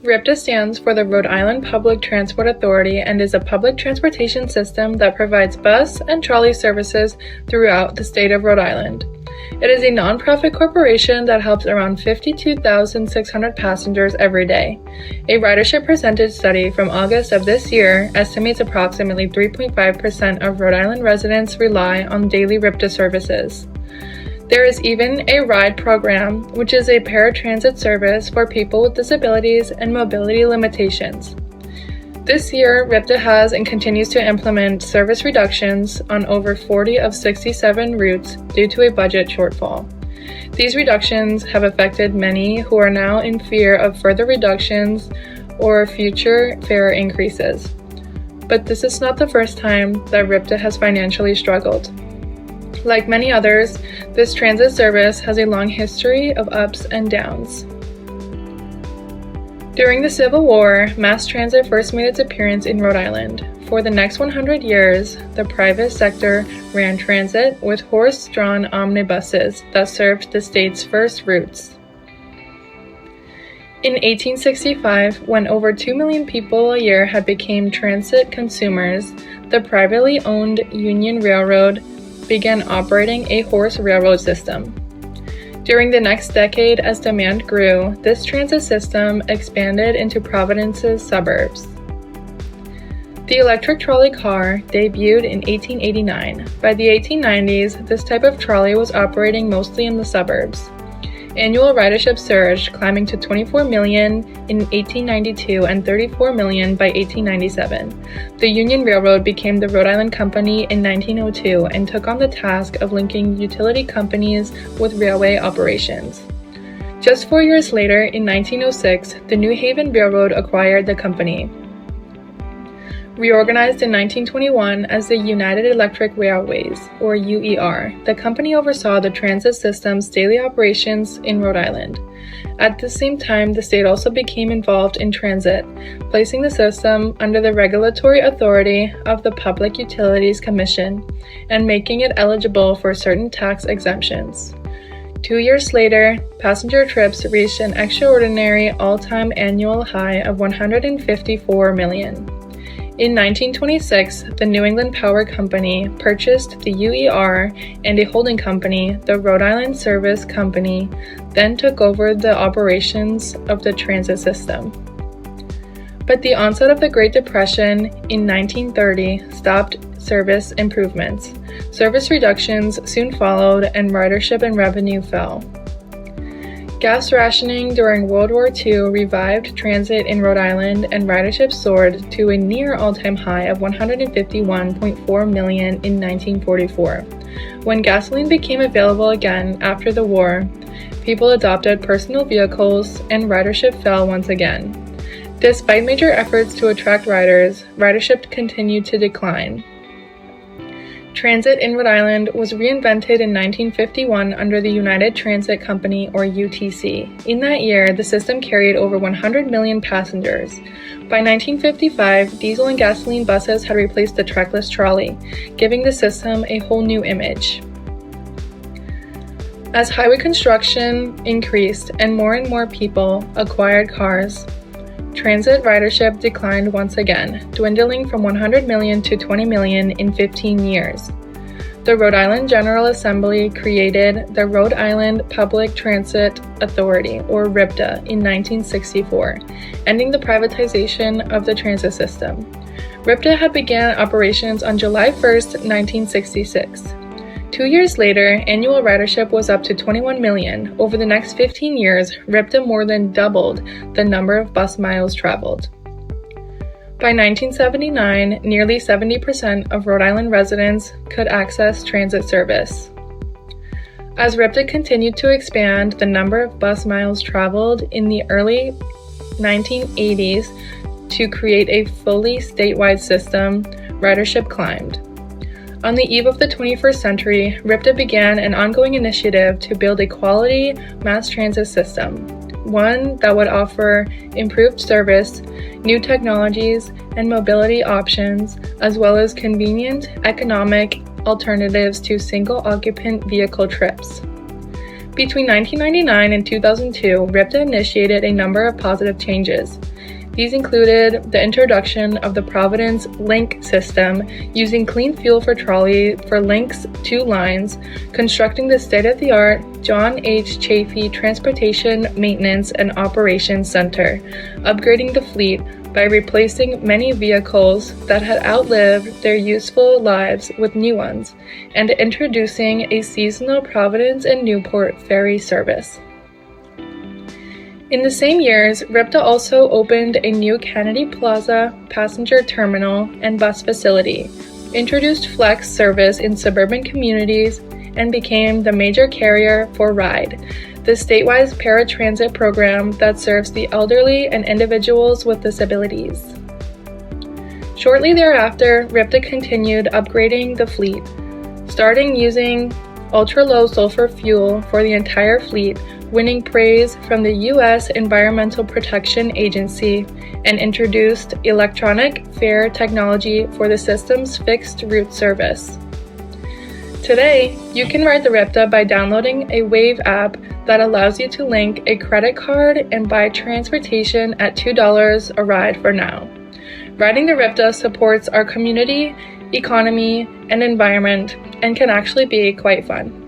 RIPTA stands for the Rhode Island Public Transport Authority and is a public transportation system that provides bus and trolley services throughout the state of Rhode Island. It is a nonprofit corporation that helps around 52,600 passengers every day. A ridership percentage study from August of this year estimates approximately 3.5% of Rhode Island residents rely on daily RIPTA services. There is even a RIDE program, which is a paratransit service for people with disabilities and mobility limitations. This year, RIPTA has and continues to implement service reductions on over 40 of 67 routes due to a budget shortfall. These reductions have affected many who are now in fear of further reductions or future fare increases. But this is not the first time that RIPTA has financially struggled. Like many others, this transit service has a long history of ups and downs. During the Civil War, mass transit first made its appearance in Rhode Island. For the next 100 years, the private sector ran transit with horse-drawn omnibuses that served the state's first routes. In 1865, when over 2 million people a year had become transit consumers, the privately owned Union Railroad began operating a horse railroad system. During the next decade, as demand grew, this transit system expanded into Providence's suburbs. The electric trolley car debuted in 1889. By the 1890s, this type of trolley was operating mostly in the suburbs. Annual ridership surged, climbing to 24 million in 1892 and 34 million by 1897. The Union Railroad became the Rhode Island Company in 1902 and took on the task of linking utility companies with railway operations. Just 4 years later, in 1906, the New Haven Railroad acquired the company. Reorganized in 1921 as the United Electric Railways, or UER, the company oversaw the transit system's daily operations in Rhode Island. At the same time, the state also became involved in transit, placing the system under the regulatory authority of the Public Utilities Commission and making it eligible for certain tax exemptions. 2 years later, passenger trips reached an extraordinary all-time annual high of 154 million. In 1926, the New England Power Company purchased the UER, and a holding company, the Rhode Island Service Company, then took over the operations of the transit system. But the onset of the Great Depression in 1930 stopped service improvements. Service reductions soon followed, and ridership and revenue fell. Gas rationing during World War II revived transit in Rhode Island, and ridership soared to a near all-time high of 151.4 million in 1944. When gasoline became available again after the war, people adopted personal vehicles and ridership fell once again. Despite major efforts to attract riders, ridership continued to decline. Transit in Rhode Island was reinvented in 1951 under the United Transit Company, or UTC. In that year, the system carried over 100 million passengers. By 1955, diesel and gasoline buses had replaced the trackless trolley, giving the system a whole new image. As highway construction increased and more people acquired cars, transit ridership declined once again, dwindling from 100 million to 20 million in 15 years. The Rhode Island General Assembly created the Rhode Island Public Transit Authority, or RIPTA, in 1964, ending the privatization of the transit system. RIPTA had began operations on July 1, 1966. 2 years later, annual ridership was up to 21 million. Over the next 15 years, RIPTA more than doubled the number of bus miles traveled. By 1979, nearly 70% of Rhode Island residents could access transit service. As RIPTA continued to expand, the number of bus miles traveled in the early 1980s to create a fully statewide system, ridership climbed. On the eve of the 21st century, RIPTA began an ongoing initiative to build a quality mass transit system, one that would offer improved service, new technologies, and mobility options, as well as convenient, economic alternatives to single-occupant vehicle trips. Between 1999 and 2002, RIPTA initiated a number of positive changes. These included the introduction of the Providence Link system, using clean fuel for trolley for Link's 2 lines, constructing the state-of-the-art John H. Chafee Transportation Maintenance and Operations Center, upgrading the fleet by replacing many vehicles that had outlived their useful lives with new ones, and introducing a seasonal Providence and Newport ferry service. In the same years, RIPTA also opened a new Kennedy Plaza passenger terminal and bus facility, introduced flex service in suburban communities, and became the major carrier for RIDE, the statewide paratransit program that serves the elderly and individuals with disabilities. Shortly thereafter, RIPTA continued upgrading the fleet, starting using ultra-low sulfur fuel for the entire fleet, winning praise from the U.S. Environmental Protection Agency, and introduced electronic fare technology for the system's fixed route service. Today, you can ride the RIPTA by downloading a Wave app that allows you to link a credit card and buy transportation at $2 a ride for now. Riding the RIPTA supports our community, economy, and environment, and can actually be quite fun.